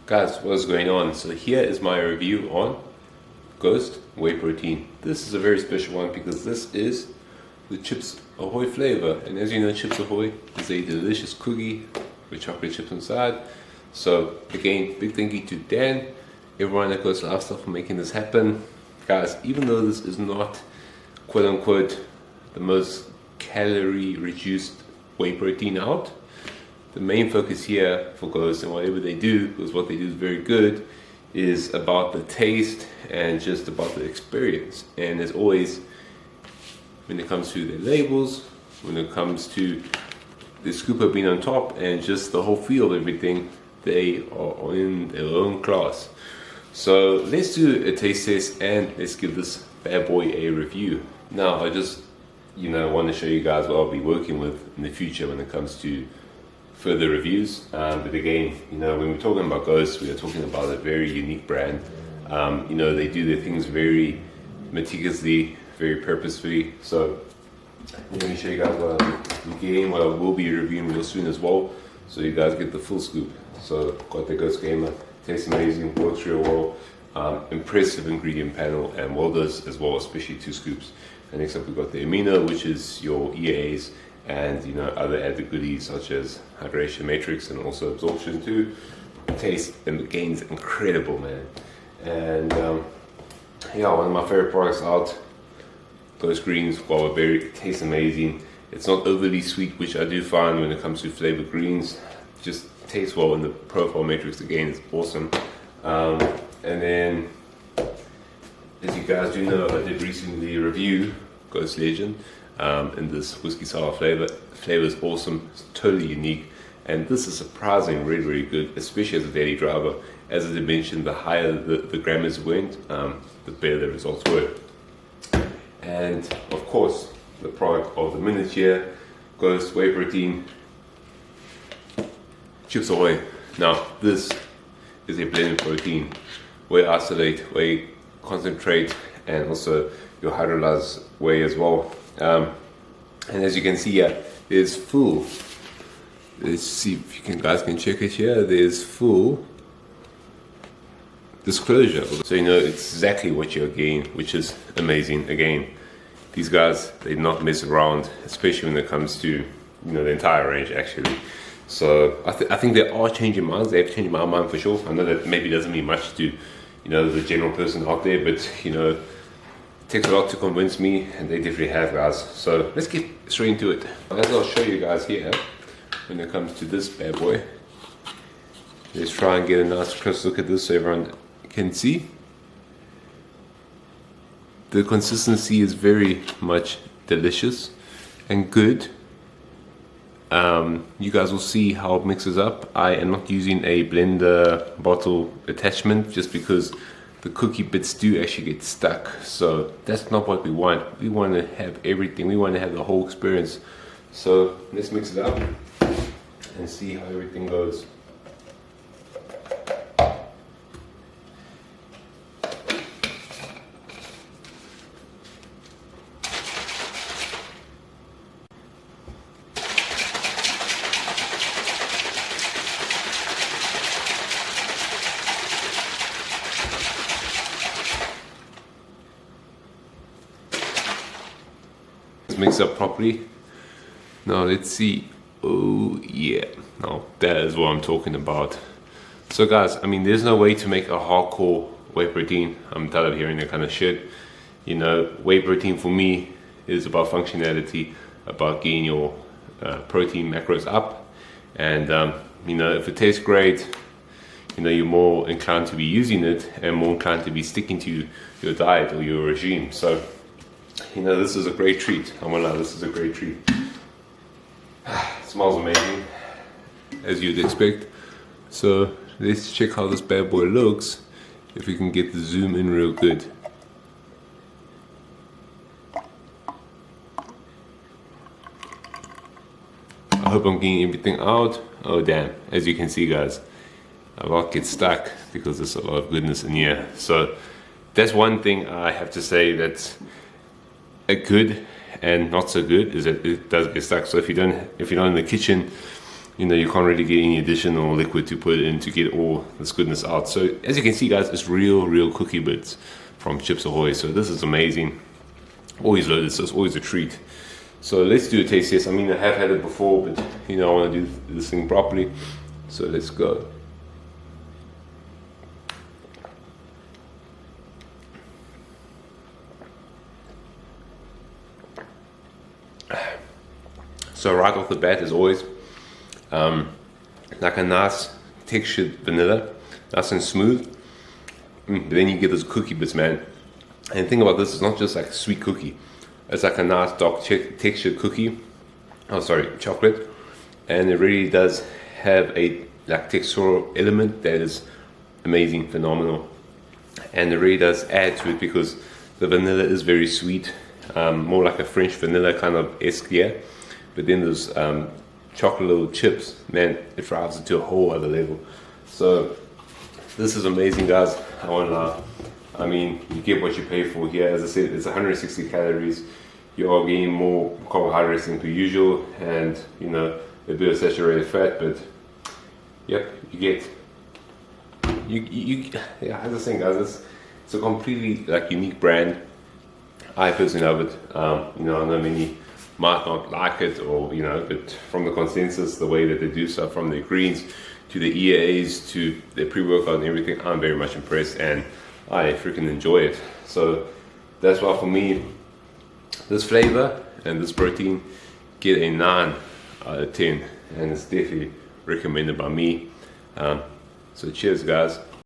Guys, what's going on? So here is my review on Ghost Whey Protein. This is a very special one because this is the Chips Ahoy flavor. And as you know, Chips Ahoy is a delicious cookie with chocolate chips inside. So again, big thank you to Dan, everyone at Ghost Lifestyle for making this happen. Guys, even though this is not quote unquote the most calorie reduced whey protein out, the main focus here for Ghost and whatever they do, because what they do is very good, is about the taste and just about the experience. And as always, when it comes to their labels, when it comes to the scooper being on top and just the whole feel of everything, they are in their own class. So let's do a taste test and let's give this bad boy a review. Now I just want to show you guys what I'll be working with in the future when it comes to further reviews, but again, when we're talking about Ghost, we are talking about a very unique brand. They do their things very meticulously, very purposefully. So let me show you guys what I'm getting, what I will be reviewing real soon as well, so you guys get the full scoop. So got the Ghost Gamer, tastes amazing, works real well, impressive ingredient panel, and well does as well, especially 2 scoops. And next up we got the amino, which is your EAs, and other added goodies such as hydration matrix and also absorption too. Taste and gains incredible, man. And one of my favorite products out, Ghost Greens guava berry. It tastes amazing. It's not overly sweet, which I do find when it comes to flavored greens. Just tastes well, in the profile matrix again is awesome. And then, as you guys do know, I did recently review Ghost Legend in this whiskey sour flavor. The flavor is awesome, it's totally unique, and this is surprising really, really good, especially as a daily driver. As I mentioned, the higher the grammage went, the better the results were. And of course, the product of the minute here, Ghost Whey Protein Chips Ahoy. Now this is a blended protein, whey isolate, whey concentrate, and also your hydrolyzed whey as well. And as you can see here, there's full, let's see if you guys can check it here, there's full disclosure. So exactly what you're getting, which is amazing. Again, these guys, they not mess around, especially when it comes to the entire range actually. So I think they are changing minds. They have changed my mind for sure. I know that maybe doesn't mean much to the general person out there, but it takes a lot to convince me, and they definitely have, guys. So let's get straight into it. As I'll show you guys here, when it comes to this bad boy, let's try and get a nice close look at this so everyone can see. The consistency is very much delicious and good. You guys will see how it mixes up. I am not using a blender bottle attachment just because the cookie bits do actually get stuck. So that's not what we want. We want to have everything. We want to have the whole experience. So let's mix it up and see how everything goes. Mix up properly. Now let's see. Oh yeah, now that is what I'm talking about. So guys, there's no way to make a hardcore whey protein. I'm tired of hearing that kind of shit. Whey protein for me is about functionality, about getting your protein macros up, and if it tastes great, you're more inclined to be using it and more inclined to be sticking to your diet or your regime. So this is a great treat. I'm gonna lie, this is a great treat. It smells amazing, as you'd expect. So let's check how this bad boy looks, if we can get the zoom in real good. I hope I'm getting everything out. Oh damn, as you can see guys, a lot gets stuck because there's a lot of goodness in here. So that's one thing I have to say that's a good and not so good, is that it does get stuck. So if you're not in the kitchen you know, you can't really get any additional liquid to put in to get all this goodness out. So as you can see, guys, it's real cookie bits from Chips Ahoy. So this is amazing. Always loaded, so it's always a treat. So let's do a taste test. I mean, I have had it before, but you know, I want to do this thing properly. So let's go. So right off the bat, as always, like a nice textured vanilla, nice and smooth. But then you get those cookie bits, man. And the thing about this is not just like a sweet cookie. It's like a nice dark textured cookie. Oh, sorry, chocolate. And it really does have a like textural element that is amazing, phenomenal. And it really does add to it because the vanilla is very sweet, more like a French vanilla kind of esque, yeah. But then those chocolate little chips, man, it drives it to a whole other level. So this is amazing, guys. I won't lie. I mean, you get what you pay for here. As I said, it's 160 calories. You are getting more carbohydrates than per usual, and you know, a bit of saturated fat. But yep, you get yeah. As I say, guys, it's a completely like unique brand. I personally love it. You know, I know many might not like it, or you know, but from the consensus, the way that they do stuff, from their greens to the EAAs to their pre-workout and everything, I'm very much impressed, and I freaking enjoy it. So that's why for me, this flavor and this protein get a 9 out of 10, and it's definitely recommended by me. So cheers, guys.